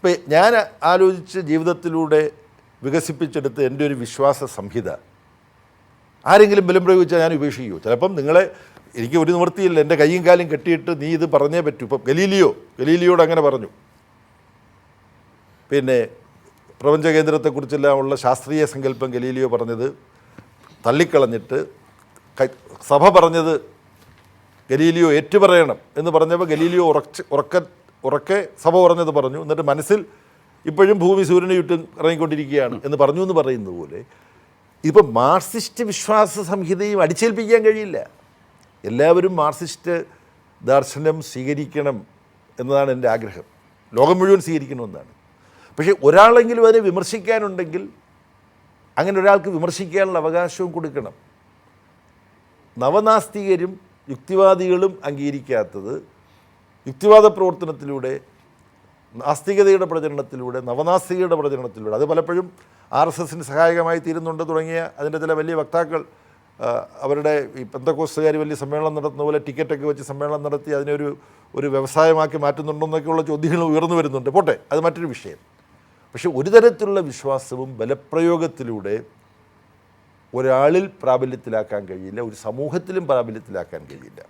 ഇപ്പം ഞാൻ ആലോചിച്ച് ജീവിതത്തിലൂടെ വികസിപ്പിച്ചെടുത്ത് എൻ്റെ ഒരു വിശ്വാസ സംഹിത ആരെങ്കിലും ബലം പ്രയോഗിച്ചാൽ ഞാൻ ഉപേക്ഷിക്കുമോ? ചിലപ്പം നിങ്ങളെ എനിക്ക് ഒരു നിവൃത്തിയില്ല, എൻ്റെ കൈയും കാലും കെട്ടിയിട്ട് നീ ഇത് പറഞ്ഞേ പറ്റൂ. ഇപ്പം ഗലീലിയോട് അങ്ങനെ പറഞ്ഞു. പിന്നെ പ്രപഞ്ച കേന്ദ്രത്തെക്കുറിച്ചെല്ലാം ഉള്ള ശാസ്ത്രീയ സങ്കല്പം ഗലീലിയോ പറഞ്ഞത് തള്ളിക്കളഞ്ഞിട്ട് സഭ പറഞ്ഞത് ഗലീലിയോ ഏറ്റുപറയണം എന്ന് പറഞ്ഞപ്പോൾ ഗലീലിയോ ഉറക്കെ സഭ പറഞ്ഞത് പറഞ്ഞു. എന്നിട്ട് മനസ്സിൽ ഇപ്പോഴും ഭൂമി സൂര്യനെ ചുറ്റും ഇറങ്ങിക്കൊണ്ടിരിക്കുകയാണ് എന്ന് പറഞ്ഞു എന്ന് പറയുന്നത് പോലെ ഇപ്പം മാർക്സിസ്റ്റ് വിശ്വാസ സംഹിതയും അടിച്ചേൽപ്പിക്കാൻ കഴിയില്ല. എല്ലാവരും മാർക്സിസ്റ്റ് ദർശനം സ്വീകരിക്കണം എന്നതാണ് എൻ്റെ ആഗ്രഹം. ലോകം മുഴുവൻ സ്വീകരിക്കണമെന്നാണ്. പക്ഷേ ഒരാളെങ്കിലും അതിനെ വിമർശിക്കാനുണ്ടെങ്കിൽ അങ്ങനെ ഒരാൾക്ക് വിമർശിക്കാനുള്ള അവകാശവും കൊടുക്കണം. നവനാസ്തികരും യുക്തിവാദികളും അംഗീകരിക്കാത്തത് യുക്തിവാദ പ്രവർത്തനത്തിലൂടെ, നാസ്തികതയുടെ പ്രചരണത്തിലൂടെ, നവനാസ്തികയുടെ പ്രചരണത്തിലൂടെ, അത് പലപ്പോഴും RSSന് സഹായകമായി തീരുന്നുണ്ട് തുടങ്ങിയ അതിൻ്റെ ചില വലിയ വക്താക്കൾ അവരുടെ ഈ പെന്തക്കോസ്തുകാർ വലിയ സമ്മേളനം നടത്തുന്ന പോലെ ടിക്കറ്റൊക്കെ വെച്ച് സമ്മേളനം നടത്തി അതിനൊരു വ്യവസായമാക്കി മാറ്റുന്നുണ്ടെന്നൊക്കെയുള്ള ചോദ്യങ്ങൾ ഉയർന്നു വരുന്നുണ്ട്. പോട്ടെ, അത് മറ്റൊരു വിഷയം. പക്ഷെ ഒരു തരത്തിലുള്ള വിശ്വാസവും ബലപ്രയോഗത്തിലൂടെ ഒരാളിൽ പ്രാബല്യത്തിലാക്കാൻ കഴിയില്ല, ഒരു സമൂഹത്തിലും പ്രാബല്യത്തിലാക്കാൻ കഴിയില്ല.